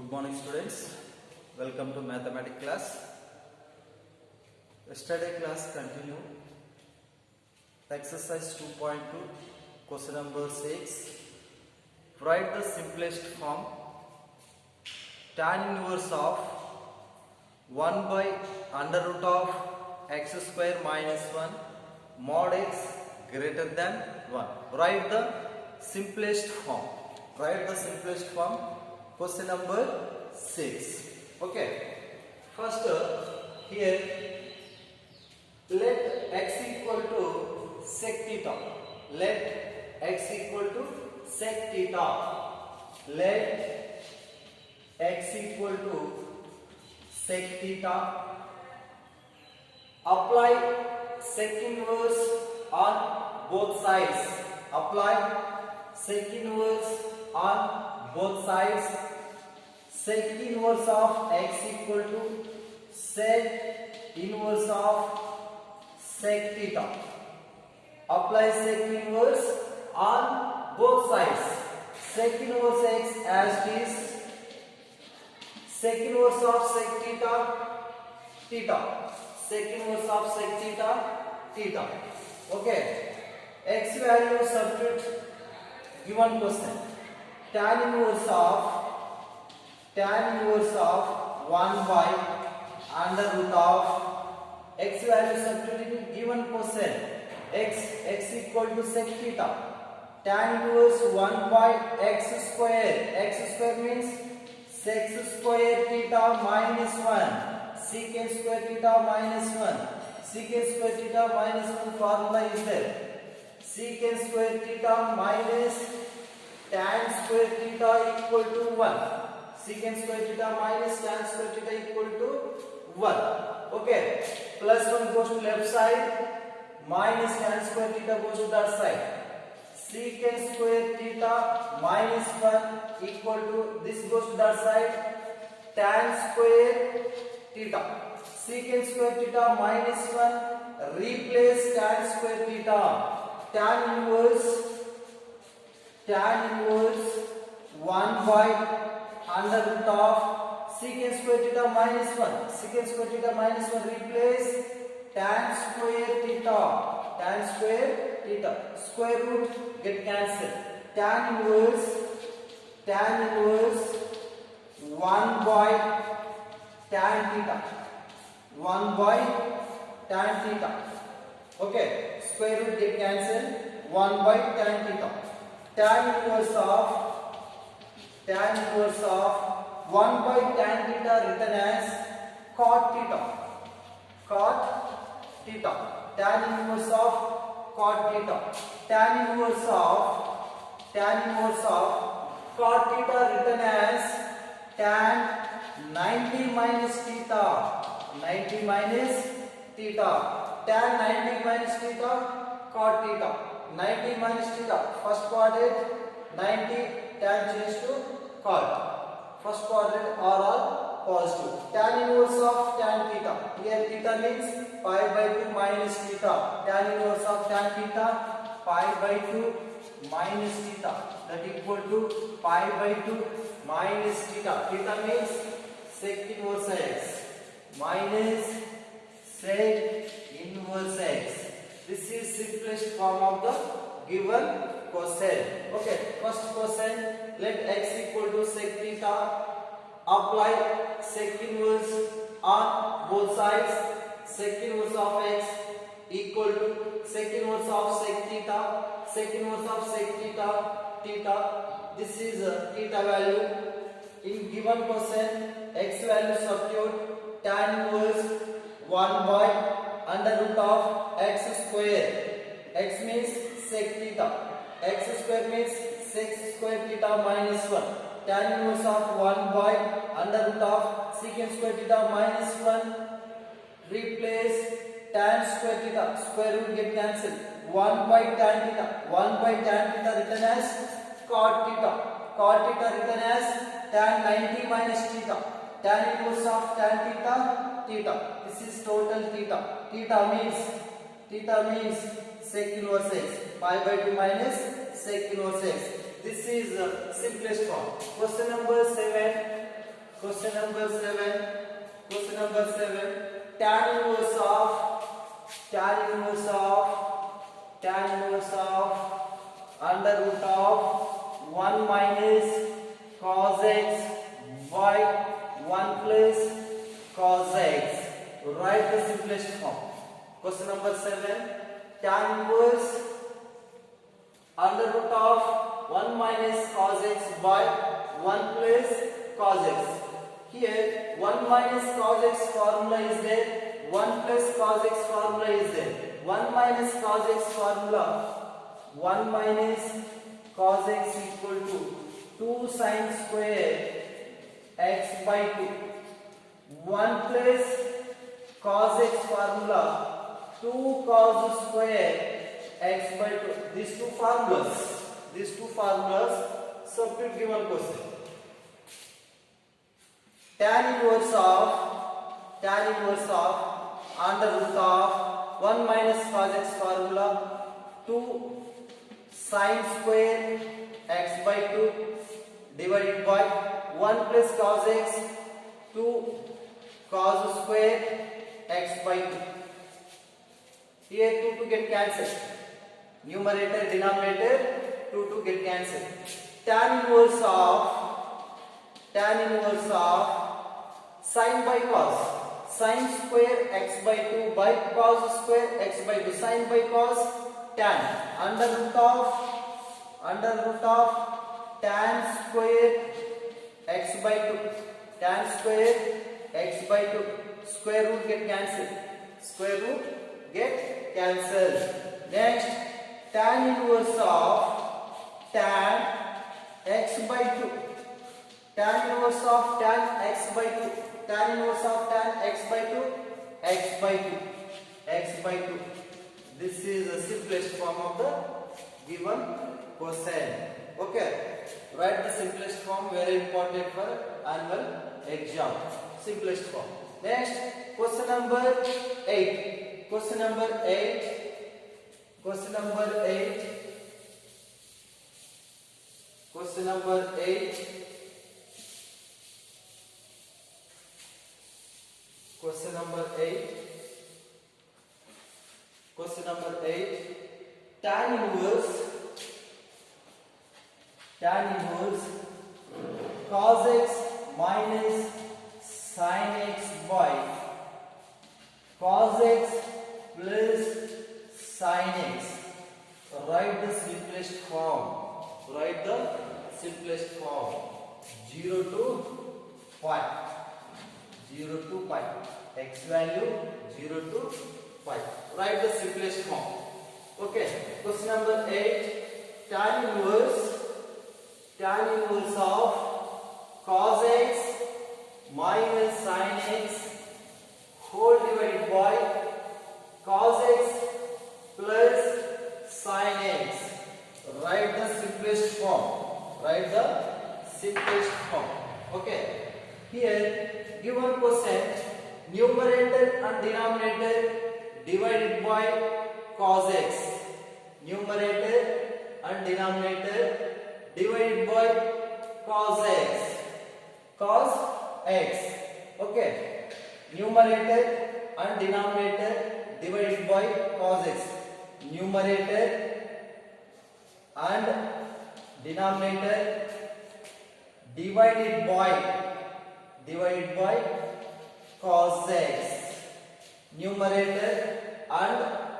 Good morning students, welcome to mathematics class. Yesterday class continue. Exercise 2.2 question number 6. Write the simplest form. Tan inverse of 1 by under root of x square minus 1 mod x greater than 1. Write the simplest form. Write the simplest form. Question number 6. Okay. First here let x equal to sec theta. Let x equal to sec theta. Let x equal to sec theta. Apply sec inverse on both sides. Apply sec inverse on both sides. Sec inverse of x equal to sec inverse of sec theta. Apply sec inverse on both sides. Sec inverse x as it is. Sec inverse of sec theta, theta. Sec inverse of sec theta, theta. Okay. X value substitute given question. Tan inverse of 1 by under root of x value substituted in given question. X equal to sec theta. Tan inverse 1 by x square. X square means sec square theta minus 1. Secant square theta minus 1. Secant square theta minus 1 formula is there. Secant square theta minus tan square theta equal to 1. Secant square theta minus tan square theta equal to 1. Okay. Plus 1 goes to left side. Minus tan square theta goes to that side. Secant square theta minus 1 equal to this goes to that side. Tan square theta. Secant square theta minus 1 replace tan square theta. Tan inverse 1 by under root of secant square theta minus 1. Secant square theta minus 1 replace tan square theta. Tan square theta. Square root get cancelled. Tan inverse 1 by tan theta. 1 by tan theta. Okay. Square root get cancelled. 1 by tan theta. Tan inverse of 1 by tan theta written as cot theta. Cot theta. Tan inverse of cot theta. Tan inverse of cot theta written as tan 90 minus theta. 90 minus theta. Tan 90 minus theta cot theta. 90 minus theta. First quadrant 90 tan change to cot. First quadrant are all positive. Tan inverse of tan theta. Here theta means pi by 2 minus theta. Tan inverse of tan theta pi by 2 minus theta. That equal to pi by 2 minus theta. Theta means sec inverse x minus sec inverse x. This is simplest form of the given question. Okay. First question. Let x equal to sec theta. Apply sec inverse on both sides. Sec inverse of x equal to sec inverse of sec theta. Sec inverse of sec theta, theta. This is theta value. In given question, x value substitute tan inverse 1 by under root of x square. X means sec theta. X square means sec square theta minus 1. Tan inverse of 1 by under root of secant square theta minus 1 replace tan square theta. Square root get cancelled. 1 by tan theta. 1 by tan theta written as cot theta. Cot theta written as tan 90 minus theta. Tan inverse of tan theta, theta. This is total theta. Theta means sec inverse x. Pi by 2 minus sec inverse x. This is simplest form. Question number 7. Question number 7. Question number 7. Tan inverse of under root of 1 minus cos x by 1 plus cos x. Write the simplest form. Question number 7. Tan inverse under root of 1 minus cos x by 1 plus cos x. Here 1 minus cos x formula is there, 1 plus cos x formula is there. 1 minus cos x formula, 1 minus cos x equal to 2 sin square x by 2. 1 plus cos x formula, 2 cos square x by 2. These two formulas substitute given question. Tan inverse of under root of 1 minus cos x formula, 2 sin square x by 2 divided by 1 plus cos x, 2 cos square x by 2. Here 2 get cancelled. Numerator, denominator, 2 get cancelled. Tan inverse of sin by cos, sin square x by 2 by cos square x by 2. Sin by cos, tan under root of tan square x by 2. Tan square x by 2. Square root get cancelled. Next, tan inverse of tan x by 2. Tan inverse of tan x by 2. Tan inverse of tan x by 2. X by 2. This is the simplest form of the given question. Okay. Write the simplest form, very important for annual exam. Simplest form. Next, question number 8. Question number 8. Question number 8. Question number 8. Question number 8. Question number 8. Tan inverse cos x minus sin x by cos x plus sin x. Write the simplest form. 0 to pi. X value 0 to pi. Write the simplest form. Okay. Question number 8. Tan inverse of cos x minus sin x whole divided by cos x plus sin x. Write the simplest form. Okay. Here given question, numerator and denominator divided by cos x. Numerator and denominator divided by cos x. Okay. Numerator and denominator divided by cos x. Numerator and denominator divided by cos x. Numerator and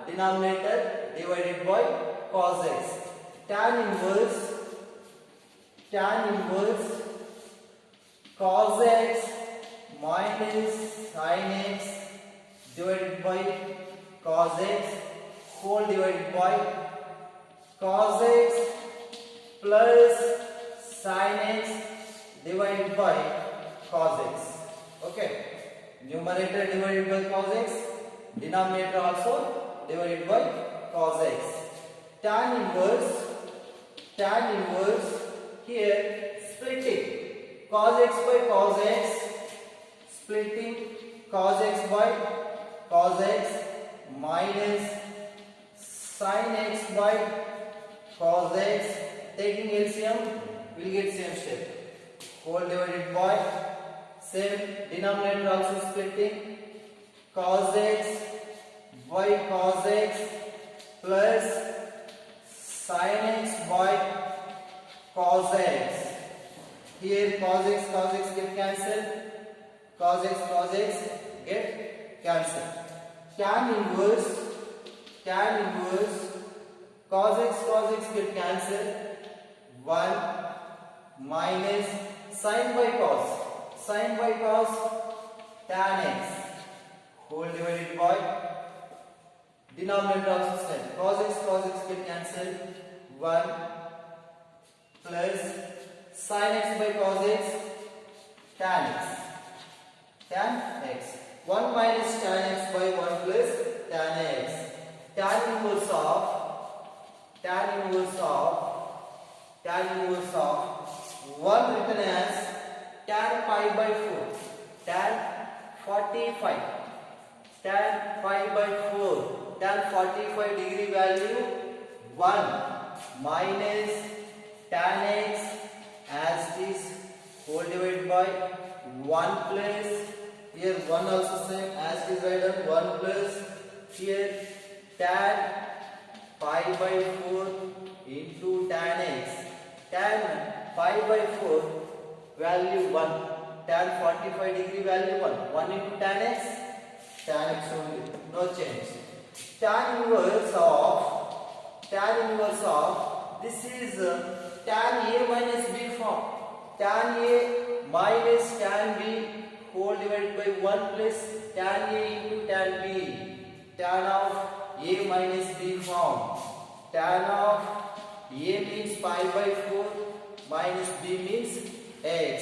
denominator divided by cos x. Tan inverse cos x minus sin x divided by cos x whole divided by cos x plus sin x divided by cos x. Okay. Numerator divided by cos x, denominator also divided by cos x. Tan inverse here splitting cos x by cos x, splitting cos x by cos x minus sin x by cos x, taking LCM will get same step, whole divided by Same denominator also splitting. Cos x by cos x plus sin x by cos x. Here cos x get cancelled. Cos x get cancelled. Tan inverse cos x get cancelled. 1 minus sin by cos tan x whole divided by denominator also same. Cos x get cancelled. 1 plus sin x by cos x tan x. 1 minus tan x by 1 plus tan x. Tan inverse of 1 written as tan pi by 4. Tan 45. Tan pi by 4. Tan 45 degree value 1 minus tan x as it is whole divided by 1 plus here 1 also same as it is written 1 plus here tan pi by 4 into tan x. Tan pi by 4 value 1. Tan 45 degree value 1. 1 into tan x only, no change. Tan inverse of this is tan a minus b form. Tan a minus tan b whole divided by 1 plus tan a into tan b. Tan of a minus b form. Tan of a means pi by 4 minus b means x.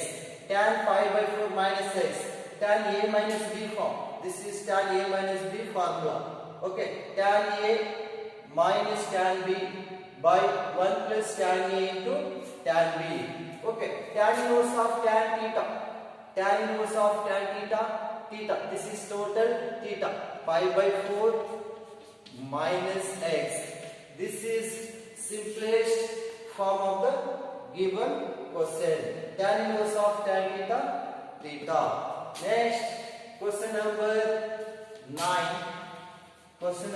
Tan pi by 4 minus x. Tan a minus b form. This is tan a minus b formula. Okay. Tan a minus tan b by 1 plus tan a into tan b. Okay. Tan inverse of tan theta. Tan inverse of tan theta. This is total theta. Pi by 4 minus x. This is simplest form of the given question. Tan inverse of tan theta. Next, question number 9. Question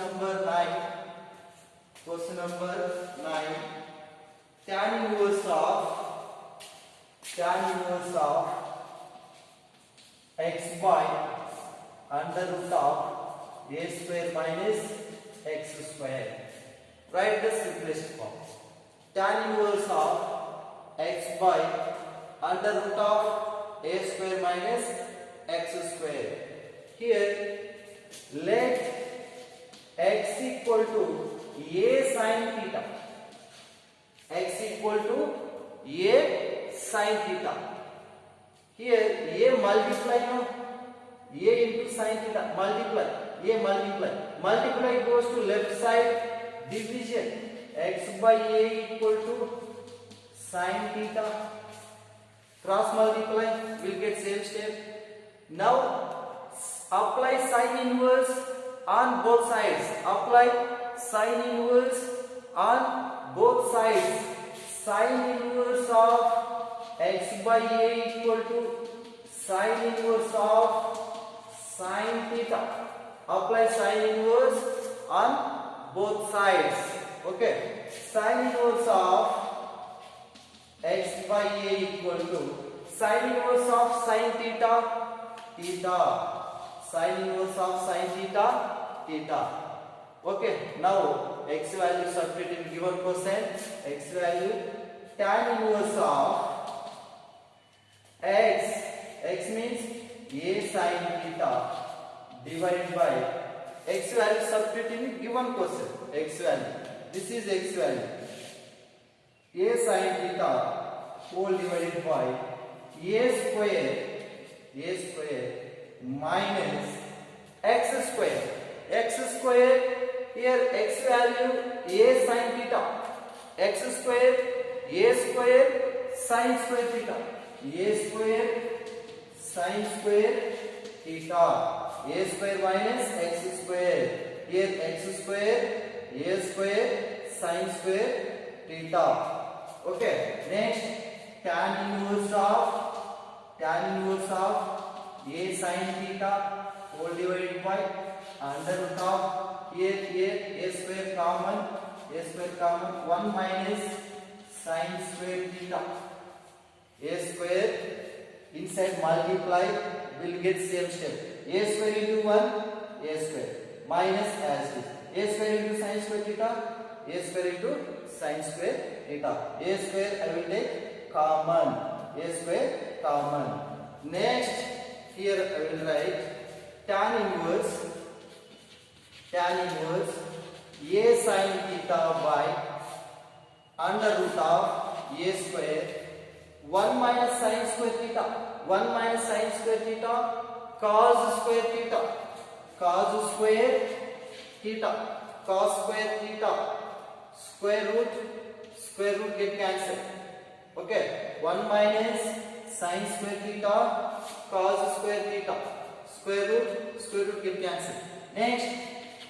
number 9. Tan inverse of x by under root of a square minus x square. Write the simplest form. Tan inverse of x by under root of a square minus x square. Here let x equal to a sin theta. X equal to a sin theta. Here a multiply no. A into sin theta multiply. A multiply goes to left side. Division x by a equal to sin theta. Cross multiply will get same step. Now apply sin inverse on both sides. Apply sin inverse on both sides. Sin inverse of x by a equal to sin inverse of sin theta. Apply sin inverse on both sides. Okay. Sin inverse of x by a equal to sin inverse of sin theta. Sin inverse of sin theta. Okay. Now x value substitute in given question. X value tan inverse of x. X means a sin theta divided by x value substitute in given question. X value. This is x value. A sin theta whole divided by a square minus x square. X square here x value a sin theta. X square a square sin square theta. A square sin square theta. A square minus x square. Here x square a square sin square theta. Okay. Next tan inverse of a sin theta whole divided by under root of here a square common 1 minus sin square theta. A square inside multiply will get same step. A square into 1 a square minus as it is. A square into sin square theta a square into sin square theta. A square I will take common. A square common. Next here I will write tan inverse a sin theta by under root of a square 1 minus sin square theta. 1 minus sin square theta cos square theta. Cos square theta square root get cancelled. Okay, 1 minus sin square theta cos square theta square root get cancelled. Next,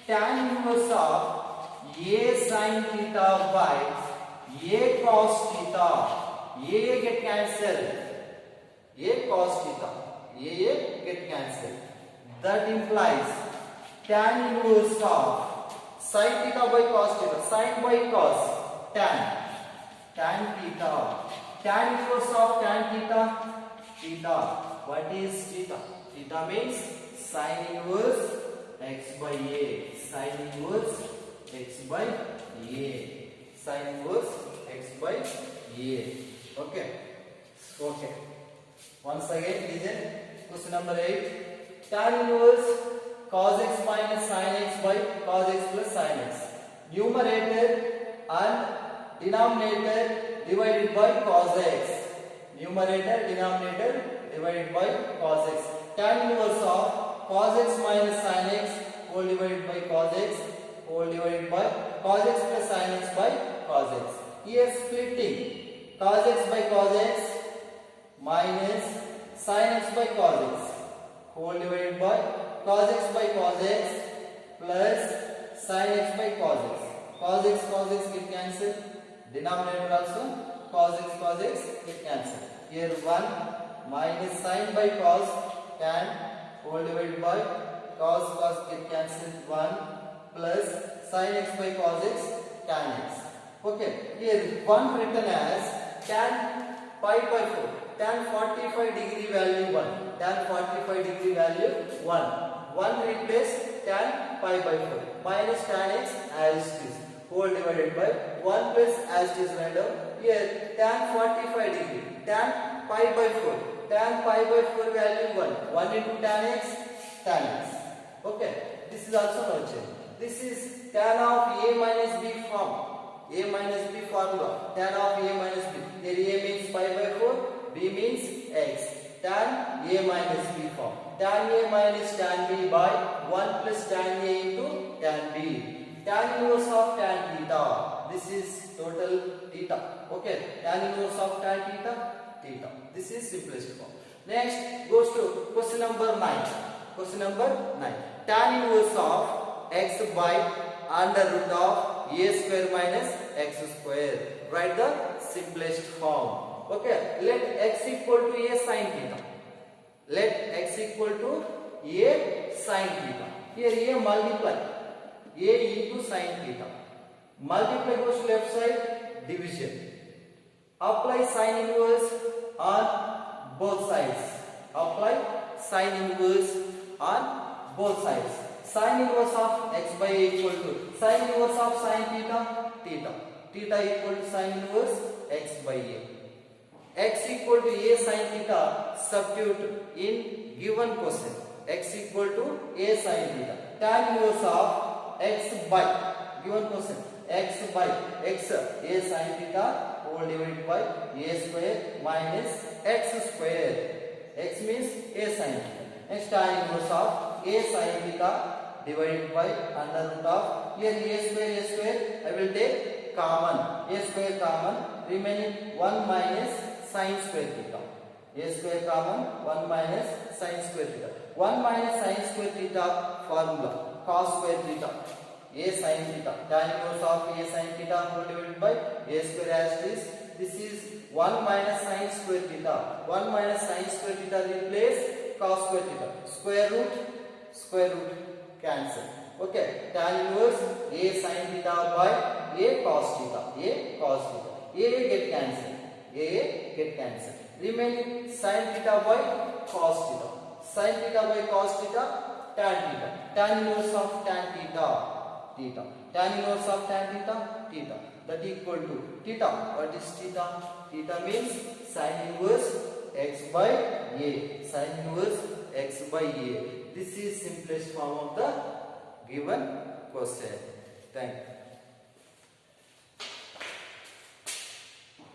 tan inverse of a sin theta by a cos theta. A get cancelled. A cos theta. A get cancelled. That implies tan inverse of sin theta by cos theta. Sin by cos. Tan theta. Tan inverse of tan theta. Theta. What is theta? Theta means sin inverse x by a. Sin inverse x by a. Sin inverse x by a. Okay. Once again, listen. Question number 8. Tan inverse cos x minus sin x by cos x plus sin x. Numerator and denominator divided by cos x. Numerator, denominator divided by cos x. Tan inverse of cos x minus sin x whole divided by cos x whole divided by cos x plus sin x by cos x. Here splitting cos x by cos x minus sin x by cos x whole divided by cos x by cos x plus sin x by cos x. Cos x get cancelled. Denominator also cos x get cancelled. Here 1 minus sin by cos tan whole divided by cos get cancelled 1 plus sin x by cos x tan x. Okay, here 1 written as tan pi by 4. Tan 45 degree value 1. Tan 45 degree value 1. 1 replace tan pi by 4 minus tan x as it is whole divided by 1 plus as it is right down. Here tan 45 degree. Tan pi by 4. Tan pi by 4 value 1. 1 into tan x. Okay, this is also no change. This is tan of a minus b form. A minus b formula. Tan of a minus b. Here a means pi by 4. B means x. Tan a minus b form. Tan a minus tan b by 1 plus tan a into tan b. Tan inverse of tan theta. This is total theta. Okay. Tan inverse of tan theta. This is simplest form. Next goes to question number 9. Question number 9. Tan inverse of x by under root of a square minus x square. Write the simplest form. Okay, let x equal to a sin theta. Let x equal to a sin theta. Here a multiply. A into sin theta. Multiply goes to left side, division. Apply sin inverse on both sides. Apply sin inverse on both sides. Sin inverse of x by a equal to sin inverse of sin theta. Theta equal to sin inverse x by a. X equal to a sin theta, substitute in given question. X equal to a sin theta. Tan inverse of x by given question. X by x a sin theta whole divided by a square minus x square. X means a sin theta. Next, tan inverse of a sin theta divided by under root of here a square. I will take common. A square common, remaining 1 minus sin square theta. A square common, 1 minus sin square theta. 1 minus sin square theta formula cos square theta. A sin theta. Tan inverse of a sin theta whole divided by a square as it is. This is 1 minus sin square theta. 1 minus sin square theta replace cos square theta. Square root cancel. Okay, tan inverse A sin theta by A cos theta. A get cancelled. Remaining sin theta by cos theta. Sin theta by cos theta, tan theta. Tan inverse of tan theta. Tan inverse of tan theta. That equal to theta. What is theta? Theta means sin inverse x by A. Sin inverse x by A. This is simplest form of the given question. Thank you.